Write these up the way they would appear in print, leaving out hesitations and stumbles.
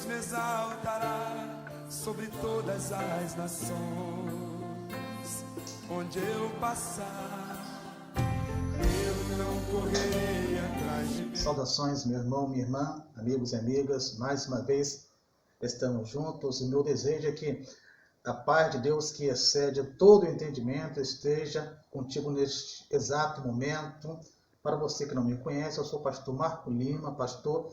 Deus me exaltará sobre todas as nações. Onde eu passar, eu não correrei atrás de mim. Saudações, meu irmão, minha irmã, amigos e amigas. Mais uma vez estamos juntos e meu desejo é que a paz de Deus, que excede todo o entendimento, esteja contigo neste exato momento. Para você que não me conhece, eu sou o pastor Marco Lima, pastor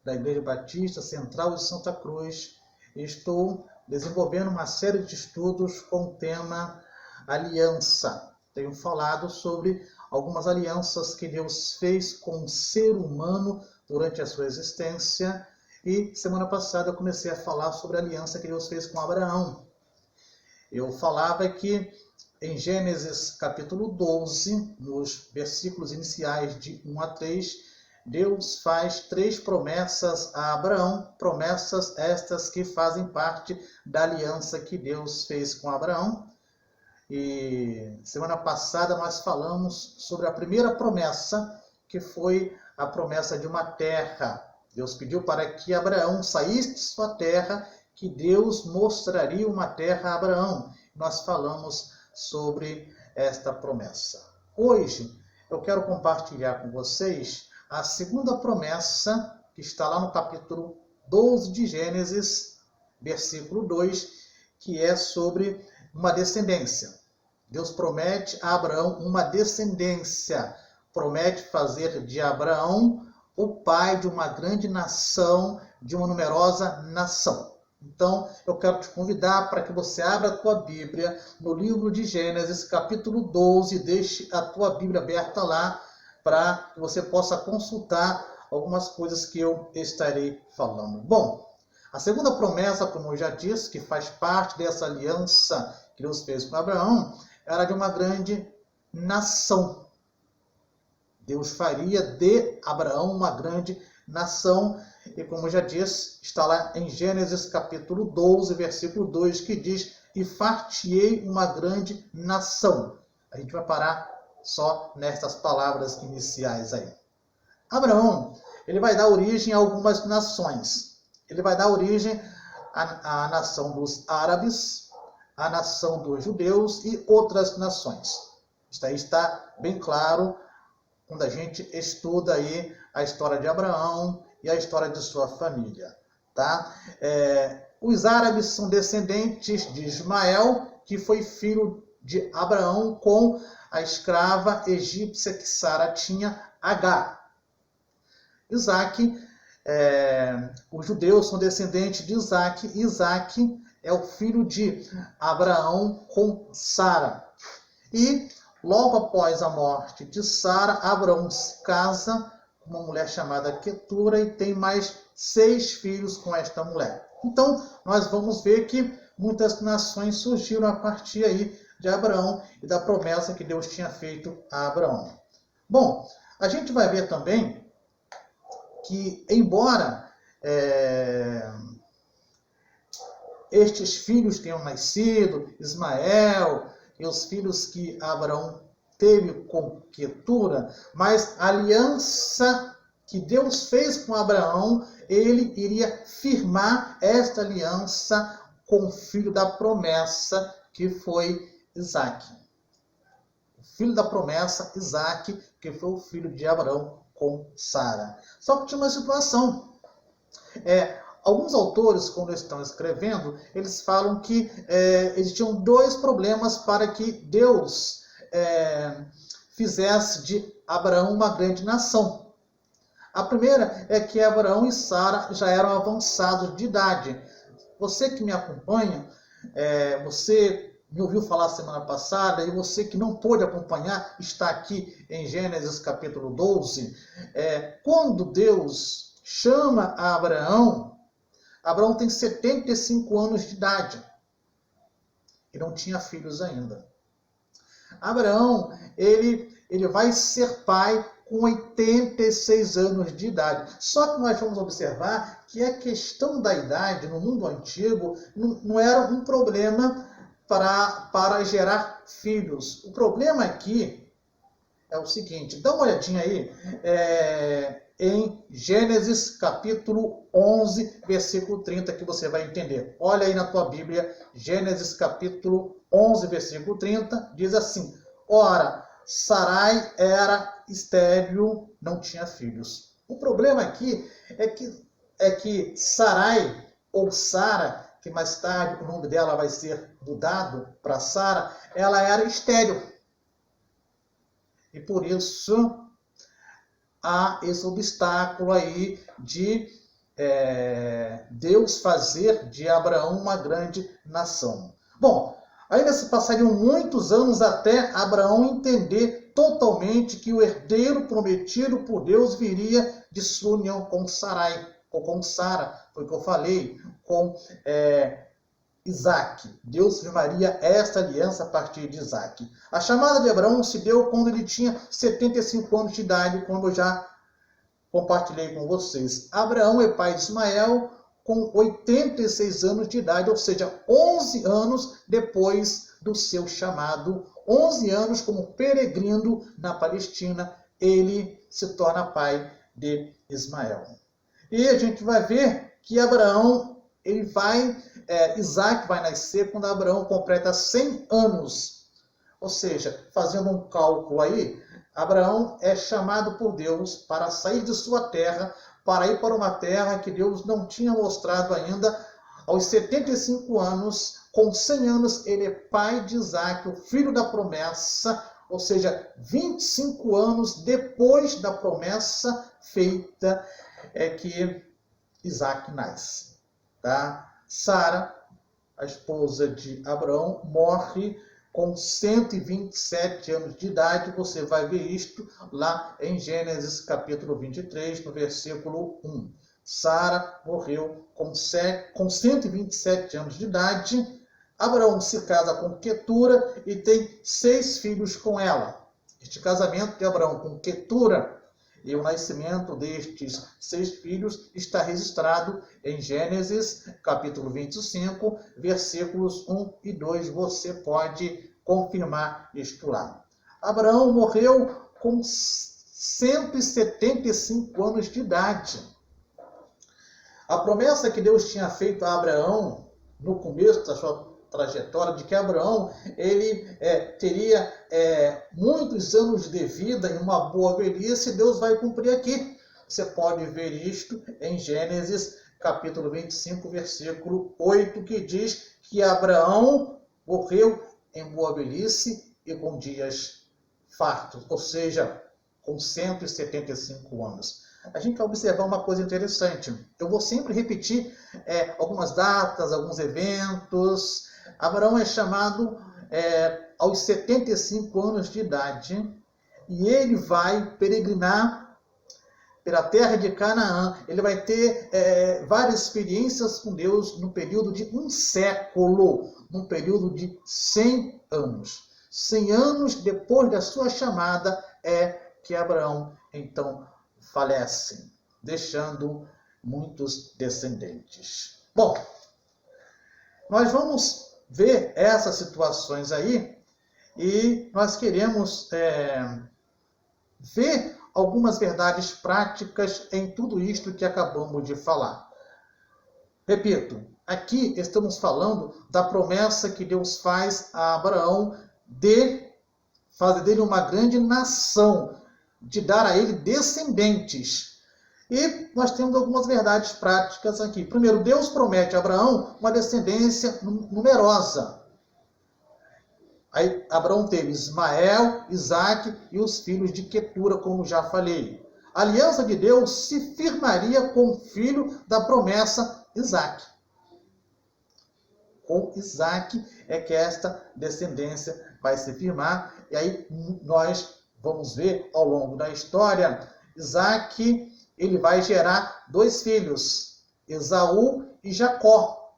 da Igreja Batista Central de Santa Cruz, e estou desenvolvendo uma série de estudos com o tema aliança. Tenho falado sobre algumas alianças que Deus fez com o ser humano durante a sua existência, e semana passada eu comecei a falar sobre a aliança que Deus fez com Abraão. Eu falava que em Gênesis capítulo 12, nos versículos iniciais de 1 a 3, Deus faz 3 promessas a Abraão, promessas estas que fazem parte da aliança que Deus fez com Abraão. E semana passada nós falamos sobre a primeira promessa, que foi a promessa de uma terra. Deus pediu para que Abraão saísse de sua terra, que Deus mostraria uma terra a Abraão. Nós falamos sobre esta promessa. Hoje eu quero compartilhar com vocês a segunda promessa, que está lá no capítulo 12 de Gênesis, versículo 2, que é sobre uma descendência. Deus promete a Abraão uma descendência, promete fazer de Abraão o pai de uma grande nação, de uma numerosa nação. Então, eu quero te convidar para que você abra a tua Bíblia no livro de Gênesis, capítulo 12, deixe a tua Bíblia aberta lá, para que você possa consultar algumas coisas que eu estarei falando. Bom, a segunda promessa, como eu já disse, que faz parte dessa aliança que Deus fez com Abraão, era de uma grande nação. Deus faria de Abraão uma grande nação, e como eu já disse, está lá em Gênesis capítulo 12, versículo 2, que diz: e far-te-ei uma grande nação. A gente vai parar só nestas palavras iniciais aí. Abraão, ele vai dar origem a algumas nações. Ele vai dar origem à nação dos árabes, à nação dos judeus e outras nações. Isso aí está bem claro quando a gente estuda aí a história de Abraão e a história de sua família, tá? Os árabes são descendentes de Ismael, que foi filho de Abraão com a escrava egípcia que Sara tinha, Agar. Os judeus são descendentes de Isaac. Isaac é o filho de Abraão com Sara. E logo após a morte de Sara, Abraão se casa com uma mulher chamada Quetura e tem mais 6 filhos com esta mulher. Então, nós vamos ver que muitas nações surgiram a partir aí de Abraão e da promessa que Deus tinha feito a Abraão. Bom, a gente vai ver também que, embora estes filhos tenham nascido, Ismael e os filhos que Abraão teve com Quetura, mas a aliança que Deus fez com Abraão, ele iria firmar esta aliança com o filho da promessa, que foi Isaac. O filho da promessa, Isaac, que foi o filho de Abraão com Sara. Só que tinha uma situação. Alguns autores, quando estão escrevendo, eles falam que existiam 2 problemas para que Deus fizesse de Abraão uma grande nação. A primeira é que Abraão e Sara já eram avançados de idade. Você que me acompanha, você me ouviu falar semana passada, e você que não pôde acompanhar, está aqui em Gênesis capítulo 12. Quando Deus chama a Abraão, Abraão tem 75 anos de idade e não tinha filhos ainda. Abraão, ele vai ser pai com 86 anos de idade. Só que nós vamos observar que a questão da idade no mundo antigo não era um problema para gerar filhos. O problema aqui é o seguinte, dá uma olhadinha aí, em Gênesis capítulo 11, versículo 30, que você vai entender. Olha aí na tua Bíblia, Gênesis capítulo 11, versículo 30, diz assim: ora, Sarai era estéril, não tinha filhos. O problema aqui é que Sarai, ou Sara, que mais tarde o nome dela vai ser mudado para Sara, ela era estéril. E por isso há esse obstáculo aí de Deus fazer de Abraão uma grande nação. Bom, ainda se passariam muitos anos até Abraão entender totalmente que o herdeiro prometido por Deus viria de sua união com Sarai, ou com Sara, foi o que eu falei, com Isaac. Deus firmaria esta aliança a partir de Isaac. A chamada de Abraão se deu quando ele tinha 75 anos de idade, como eu já compartilhei com vocês. Abraão é pai de Ismael com 86 anos de idade, ou seja, 11 anos depois do seu chamado, 11 anos como peregrino na Palestina, ele se torna pai de Ismael. E a gente vai ver que Abraão, Isaac vai nascer quando Abraão completa 100 anos. Ou seja, fazendo um cálculo aí, Abraão é chamado por Deus para sair de sua terra, para ir para uma terra que Deus não tinha mostrado ainda. Aos 75 anos, com 100 anos, ele é pai de Isaac, o filho da promessa, ou seja, 25 anos depois da promessa feita, é que Isaac nasce. Tá? Sara, a esposa de Abraão, morre com 127 anos de idade. Você vai ver isto lá em Gênesis capítulo 23, no versículo 1. Sara morreu com 127 anos de idade. Abraão se casa com Quetura e tem 6 filhos com ela. Este casamento de Abraão com Quetura e o nascimento destes 6 filhos está registrado em Gênesis, capítulo 25, versículos 1 e 2. Você pode confirmar isto lá. Abraão morreu com 175 anos de idade. A promessa que Deus tinha feito a Abraão, no começo da sua trajetória, de que Abraão teria muitos anos de vida em uma boa velhice, Deus vai cumprir aqui. Você pode ver isto em Gênesis capítulo 25, versículo 8, que diz que Abraão morreu em boa velhice e com dias fartos, ou seja, com 175 anos. A gente vai observar uma coisa interessante. Eu vou sempre repetir algumas datas, alguns eventos. Abraão é chamado aos 75 anos de idade e ele vai peregrinar pela terra de Canaã. Ele vai ter várias experiências com Deus no período de um século, num período de 100 anos. 100 anos depois da sua chamada é que Abraão, então, falece, deixando muitos descendentes. Bom, nós vamos ver essas situações aí e nós queremos ver algumas verdades práticas em tudo isto que acabamos de falar. Repito, aqui estamos falando da promessa que Deus faz a Abraão de fazer dele uma grande nação, de dar a ele descendentes. E nós temos algumas verdades práticas aqui. Primeiro, Deus promete a Abraão uma descendência numerosa. Aí Abraão teve Ismael, Isaac e os filhos de Quetura, como já falei. A aliança de Deus se firmaria com o filho da promessa, Isaac. Com Isaac é que esta descendência vai se firmar. E aí nós vamos ver ao longo da história, Isaac, ele vai gerar 2 filhos, Esaú e Jacó.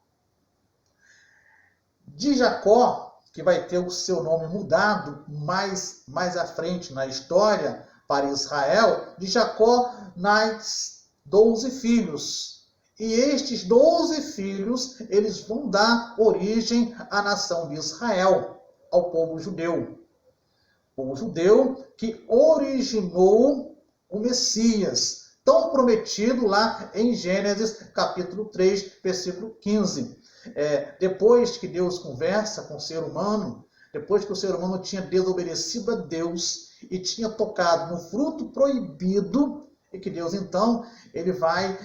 De Jacó, que vai ter o seu nome mudado mais à frente na história para Israel, de Jacó nasce 12 filhos. E estes 12 filhos, eles vão dar origem à nação de Israel, ao povo judeu. O povo judeu que originou o Messias, tão prometido lá em Gênesis capítulo 3, versículo 15. Depois que Deus conversa com o ser humano, depois que o ser humano tinha desobedecido a Deus e tinha tocado no fruto proibido, e que Deus então, ele vai,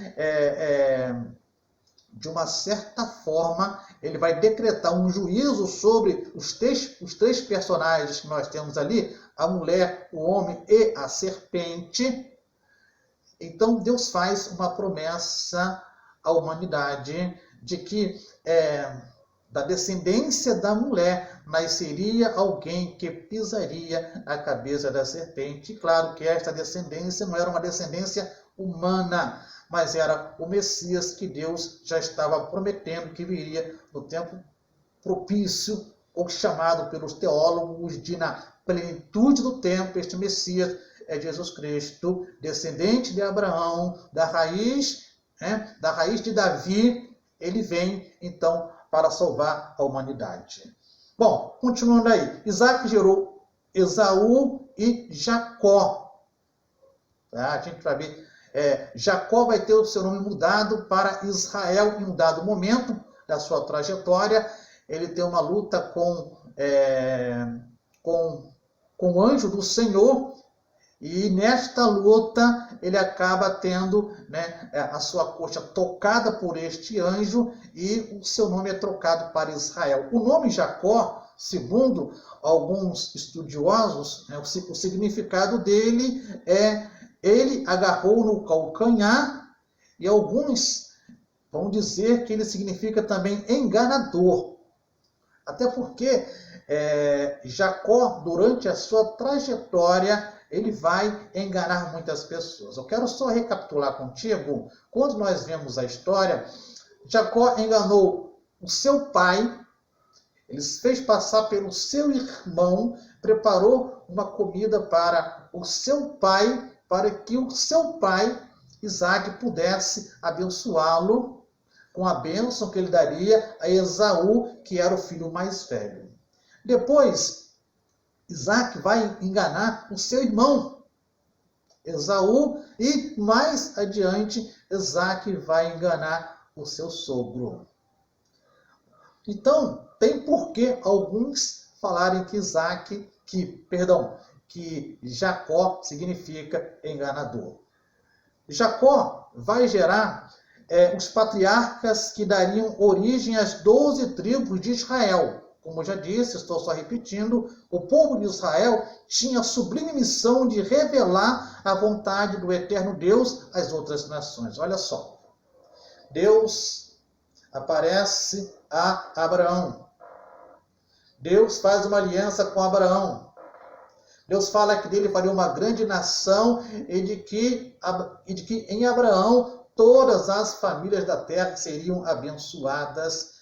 de uma certa forma, ele vai decretar um juízo sobre os três personagens que nós temos ali, a mulher, o homem e a serpente. Então Deus faz uma promessa à humanidade de que da descendência da mulher nasceria alguém que pisaria a cabeça da serpente. E claro que esta descendência não era uma descendência humana, mas era o Messias que Deus já estava prometendo que viria no tempo propício, ou chamado pelos teólogos de na plenitude do tempo. Este Messias é Jesus Cristo, descendente de Abraão, da raiz de Davi. Ele vem, então, para salvar a humanidade. Bom, continuando aí. Isaac gerou Esaú e Jacó. Tá? A gente vai ver. Jacó vai ter o seu nome mudado para Israel em um dado momento da sua trajetória. Ele tem uma luta com o anjo do Senhor, e nesta luta ele acaba tendo a sua coxa tocada por este anjo, e o seu nome é trocado para Israel. O nome Jacó, segundo alguns estudiosos, o significado dele é: ele agarrou no calcanhar, e alguns vão dizer que ele significa também enganador. Até porque Jacó, durante a sua trajetória, ele vai enganar muitas pessoas. Eu quero só recapitular contigo. Quando nós vemos a história, Jacó enganou o seu pai, ele fez passar pelo seu irmão, preparou uma comida para o seu pai, para que o seu pai, Isaac, pudesse abençoá-lo com a bênção que ele daria a Esaú, que era o filho mais velho. Depois, Isaac vai enganar o seu irmão, Esaú, e mais adiante, Isaac vai enganar o seu sogro. Então, tem por que alguns falarem que Jacó significa enganador. Jacó vai gerar os patriarcas que dariam origem às 12 tribos de Israel. Como eu já disse, estou só repetindo, o povo de Israel tinha a sublime missão de revelar a vontade do eterno Deus às outras nações. Olha só, Deus aparece a Abraão. Deus faz uma aliança com Abraão. Deus fala que dele faria uma grande nação e de que em Abraão todas as famílias da terra seriam abençoadas.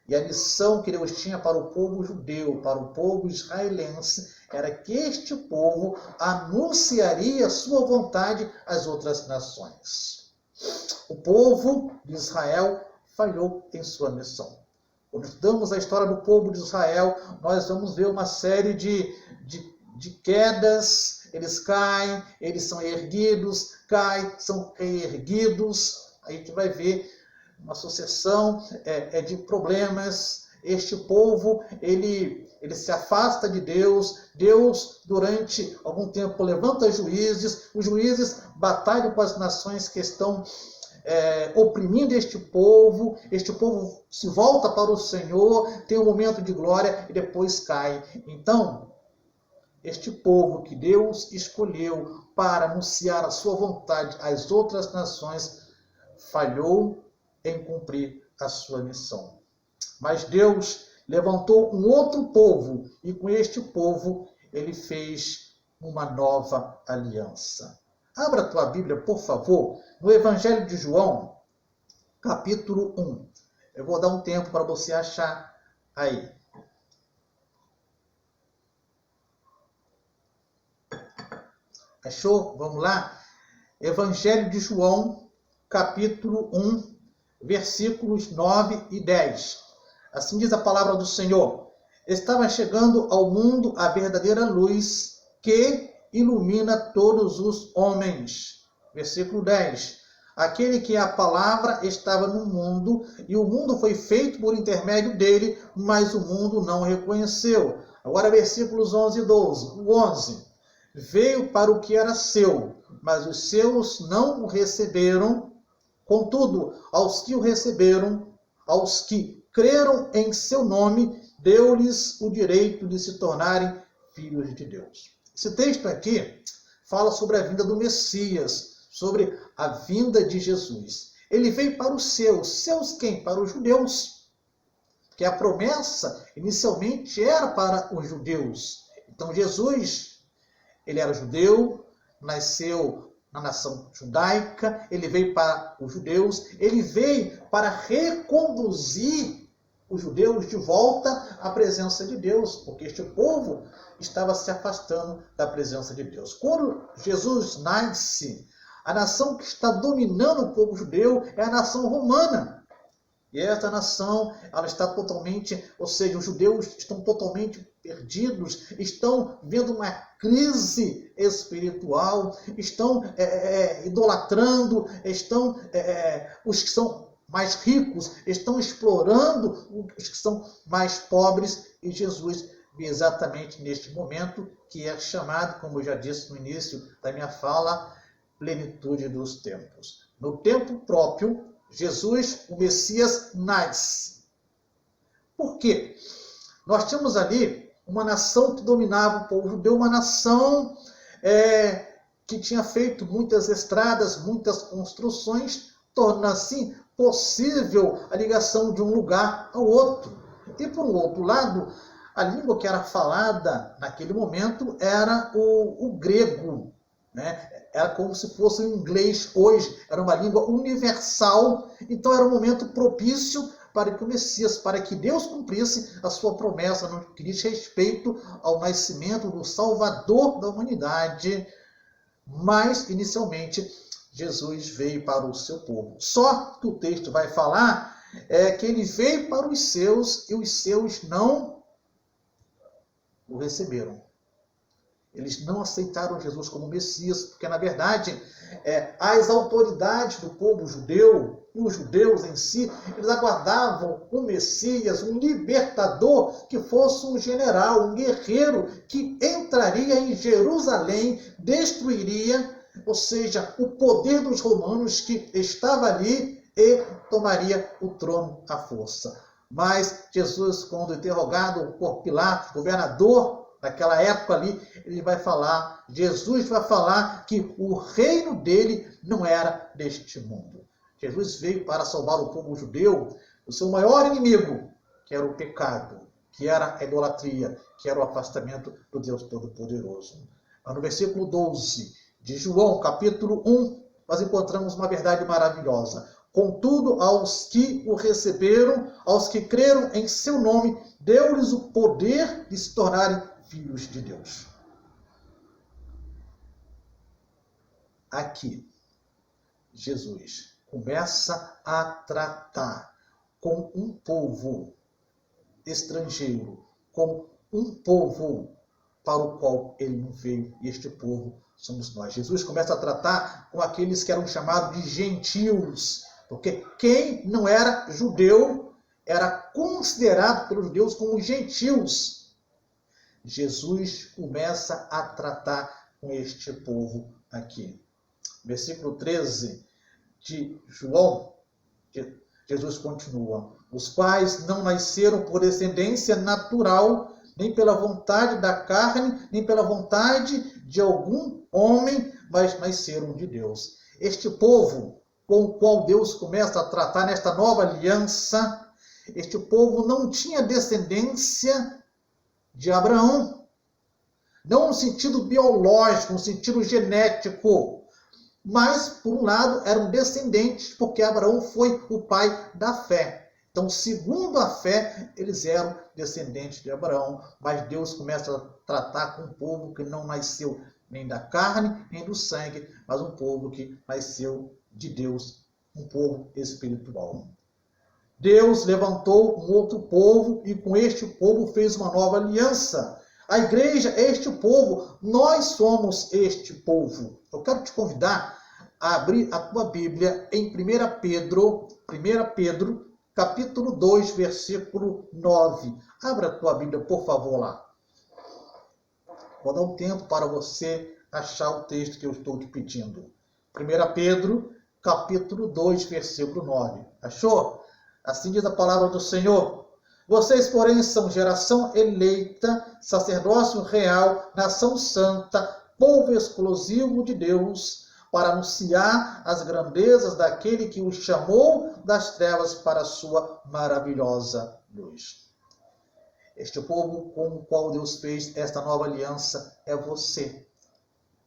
E a missão que Deus tinha para o povo judeu, para o povo israelense, era que este povo anunciaria sua vontade às outras nações. O povo de Israel falhou em sua missão. Quando estudamos a história do povo de Israel, nós vamos ver uma série de quedas. Eles caem, eles são erguidos, caem, são reerguidos. A gente vai ver uma sucessão de problemas. Este povo, ele se afasta de Deus. Deus, durante algum tempo, levanta juízes. Os juízes batalham com as nações que estão oprimindo este povo. Este povo se volta para o Senhor, tem um momento de glória e depois cai. Então, este povo que Deus escolheu para anunciar a sua vontade às outras nações, falhou em cumprir a sua missão. Mas Deus levantou um outro povo, e com este povo ele fez uma nova aliança. Abra a tua Bíblia, por favor, no Evangelho de João, capítulo 1. Eu vou dar um tempo para você achar aí. Achou? Vamos lá? Evangelho de João, capítulo 1, versículos 9 e 10. Assim diz a palavra do Senhor: estava chegando ao mundo a verdadeira luz que ilumina todos os homens. Versículo 10. Aquele que é a palavra estava no mundo, e o mundo foi feito por intermédio dele, mas o mundo não o reconheceu. Agora, versículos 11 e 12. O 11. Veio para o que era seu, mas os seus não o receberam. Contudo, aos que o receberam, aos que creram em seu nome, deu-lhes o direito de se tornarem filhos de Deus. Esse texto aqui fala sobre a vinda do Messias, sobre a vinda de Jesus. Ele veio para os seus. Seus quem? Para os judeus. Que a promessa inicialmente era para os judeus. Então Jesus, ele era judeu, nasceu na nação judaica, ele veio para os judeus, ele veio para reconduzir os judeus de volta à presença de Deus, porque este povo estava se afastando da presença de Deus. Quando Jesus nasce, a nação que está dominando o povo judeu é a nação romana. E esta nação, ela está totalmente, ou seja, os judeus estão totalmente perdidos, estão vendo uma crise espiritual, estão idolatrando, os que são mais ricos estão explorando os que são mais pobres, e Jesus veio exatamente neste momento, que é chamado, como eu já disse no início da minha fala, plenitude dos tempos. No tempo próprio, Jesus, o Messias, nasce. Por quê? Nós tínhamos ali uma nação que dominava o povo judeu, uma nação que tinha feito muitas estradas, muitas construções, tornando assim possível a ligação de um lugar ao outro. E, por um outro lado, a língua que era falada naquele momento era o grego, né? Era como se fosse o inglês hoje, era uma língua universal, então era um momento propício para que o Messias, para que Deus cumprisse a sua promessa no que diz respeito ao nascimento do Salvador da humanidade. Mas, inicialmente, Jesus veio para o seu povo. Só que o texto vai falar que ele veio para os seus, e os seus não o receberam. Eles não aceitaram Jesus como Messias, porque, na verdade, as autoridades do povo judeu, e os judeus em si, eles aguardavam um Messias, um libertador, que fosse um general, um guerreiro, que entraria em Jerusalém, destruiria, ou seja, o poder dos romanos que estava ali, e tomaria o trono à força. Mas Jesus, quando interrogado por Pilatos, governador naquela época ali, ele vai falar, Jesus vai falar que o reino dele não era deste mundo. Jesus veio para salvar o povo judeu do seu maior inimigo, que era o pecado, que era a idolatria, que era o afastamento do Deus Todo-Poderoso. No versículo 12 de João, capítulo 1, nós encontramos uma verdade maravilhosa. Contudo, aos que o receberam, aos que creram em seu nome, deu-lhes o poder de se tornarem filhos de Deus. Aqui, Jesus começa a tratar com um povo estrangeiro, com um povo para o qual ele não veio, e este povo somos nós. Jesus começa a tratar com aqueles que eram chamados de gentios, porque quem não era judeu era considerado pelos judeus como gentios. Jesus começa a tratar com este povo aqui. Versículo 13 de João, Jesus continua: os quais não nasceram por descendência natural, nem pela vontade da carne, nem pela vontade de algum homem, mas nasceram de Deus. Este povo com o qual Deus começa a tratar nesta nova aliança, este povo não tinha descendência de Abraão, não no sentido biológico, no sentido genético, mas, por um lado, eram descendentes, porque Abraão foi o pai da fé. Então, segundo a fé, eles eram descendentes de Abraão, mas Deus começa a tratar com um povo que não nasceu nem da carne, nem do sangue, mas um povo que nasceu de Deus, um povo espiritual. Deus levantou um outro povo e com este povo fez uma nova aliança. A igreja é este povo, nós somos este povo. Eu quero te convidar a abrir a tua Bíblia em 1 Pedro, capítulo 2, versículo 9. Abra a tua Bíblia, por favor, lá. Vou dar um tempo para você achar o texto que eu estou te pedindo. 1 Pedro, capítulo 2, versículo 9. Achou? Assim diz a palavra do Senhor. Vocês, porém, são geração eleita, sacerdócio real, nação santa, povo exclusivo de Deus, para anunciar as grandezas daquele que os chamou das trevas para a sua maravilhosa luz. Este povo com o qual Deus fez esta nova aliança é você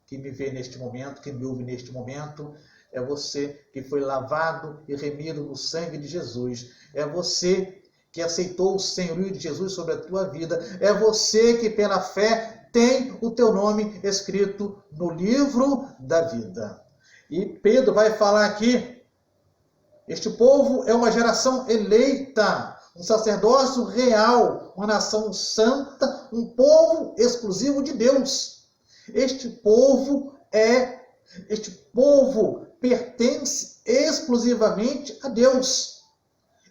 que me vê neste momento, que me ouve neste momento. É você que foi lavado e remido no sangue de Jesus. É você que aceitou o senhorio de Jesus sobre a tua vida. É você que pela fé tem o teu nome escrito no livro da vida. E Pedro vai falar aqui, este povo é uma geração eleita, um sacerdócio real, uma nação santa, um povo exclusivo de Deus. Este povo pertence exclusivamente a Deus.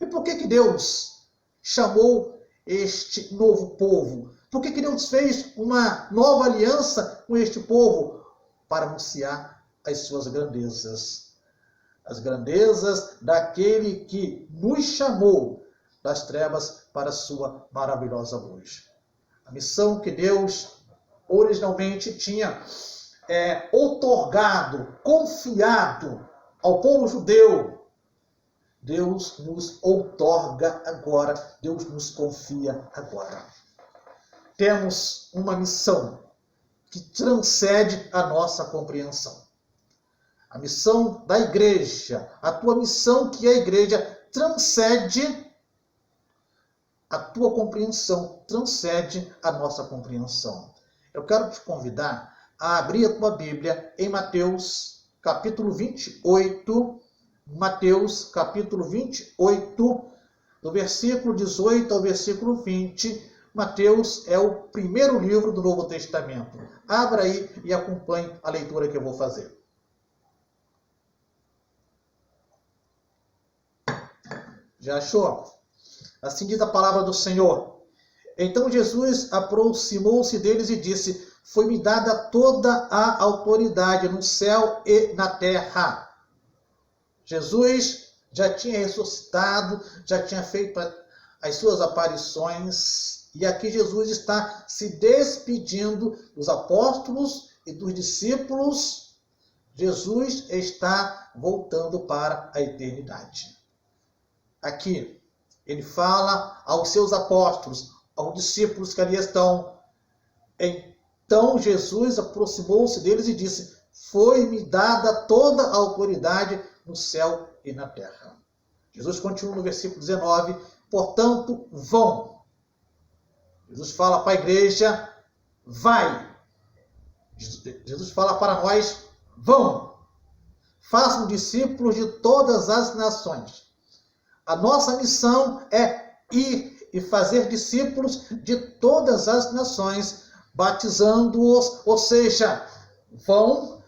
E por que Deus chamou este novo povo? Por que Deus fez uma nova aliança com este povo? Para anunciar as suas grandezas. As grandezas daquele que nos chamou das trevas para a sua maravilhosa luz. A missão que Deus originalmente tinha outorgado, confiado ao povo judeu, Deus nos outorga agora, Deus nos confia agora. Temos uma missão que transcende a nossa compreensão. A missão da igreja, a tua missão que é a igreja, transcende a tua compreensão, transcende a nossa compreensão. Eu quero te convidar a abrir a tua Bíblia em Mateus, capítulo 28, Mateus, capítulo 28, do versículo 18 ao versículo 20. Mateus é o primeiro livro do Novo Testamento. Abra aí e acompanhe a leitura que eu vou fazer. Já achou? Assim diz a palavra do Senhor. Então Jesus aproximou-se deles e disse: foi-me dada toda a autoridade no céu e na terra. Jesus já tinha ressuscitado, já tinha feito as suas aparições, e aqui Jesus está se despedindo dos apóstolos e dos discípulos. Jesus está voltando para a eternidade. Aqui, ele fala aos seus apóstolos, aos discípulos que ali estão. Então Jesus aproximou-se deles e disse: foi-me dada toda a autoridade no céu e na terra. Jesus continua no versículo 19, portanto, vão. Jesus fala para a igreja: vai. Jesus fala para nós: vão. Façam discípulos de todas as nações. A nossa missão é ir e fazer discípulos de todas as nações, batizando-os, ou seja, vão,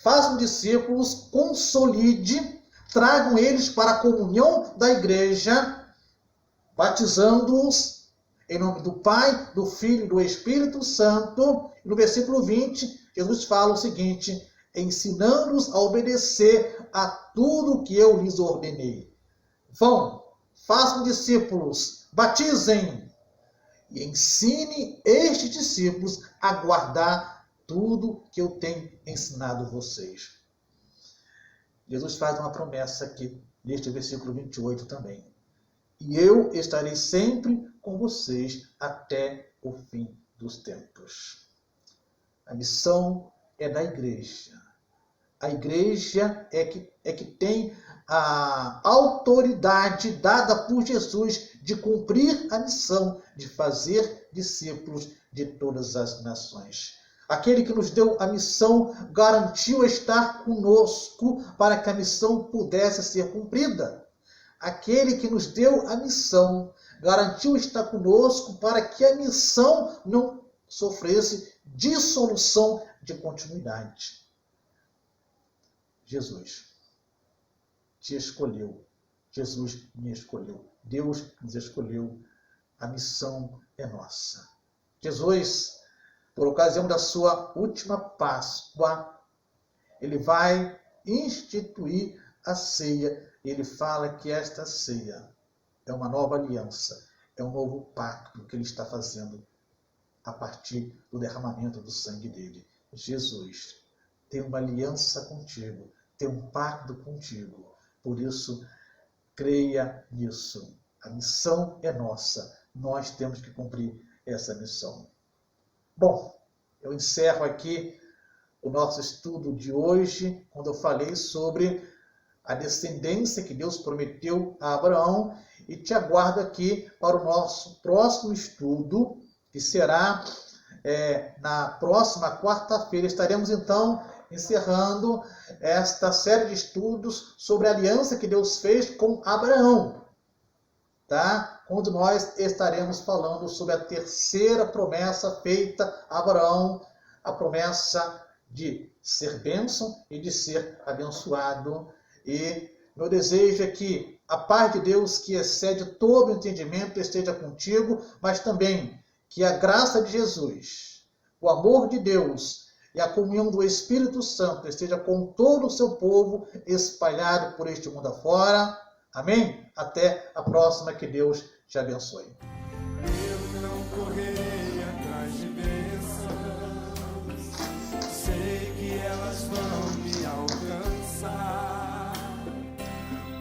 façam discípulos, consolide, tragam eles para a comunhão da igreja, batizando-os em nome do Pai, do Filho e do Espírito Santo. No versículo 20, Jesus fala o seguinte: ensinando-os a obedecer a tudo que eu lhes ordenei. Vão, façam discípulos, batizem e ensine estes discípulos a guardar tudo que eu tenho ensinado vocês. Jesus faz uma promessa aqui, neste versículo 28 também. E eu estarei sempre com vocês até o fim dos tempos. A missão é da igreja. A igreja é que tem a autoridade dada por Jesus de cumprir a missão de fazer discípulos de todas as nações. Aquele que nos deu a missão garantiu estar conosco para que a missão pudesse ser cumprida. Aquele que nos deu a missão garantiu estar conosco para que a missão não sofresse dissolução de continuidade. Jesus te escolheu. Jesus me escolheu. Deus nos escolheu. A missão é nossa. Jesus, por ocasião da sua última Páscoa, ele vai instituir a ceia. Ele fala que esta ceia é uma nova aliança, é um novo pacto que ele está fazendo a partir do derramamento do sangue dele. Jesus tem uma aliança contigo, tem um pacto contigo. Por isso, creia nisso. A missão é nossa. Nós temos que cumprir essa missão. Bom, eu encerro aqui o nosso estudo de hoje, quando eu falei sobre a descendência que Deus prometeu a Abraão, e te aguardo aqui para o nosso próximo estudo, que será na próxima quarta-feira. Estaremos então encerrando esta série de estudos sobre a aliança que Deus fez com Abraão, tá? Onde nós estaremos falando sobre a terceira promessa feita a Abraão, a promessa de ser bênção e de ser abençoado. E meu desejo é que a paz de Deus, que excede todo entendimento, esteja contigo, mas também que a graça de Jesus, o amor de Deus e a comunhão do Espírito Santo esteja com todo o seu povo espalhado por este mundo afora. Amém? Até a próxima, que Deus te abençoe. Eu não correrei atrás de bênçãos, sei que elas vão me alcançar.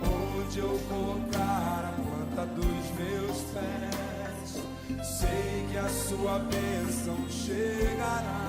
Onde eu colocar a planta dos meus pés, sei que a sua bênção chegará.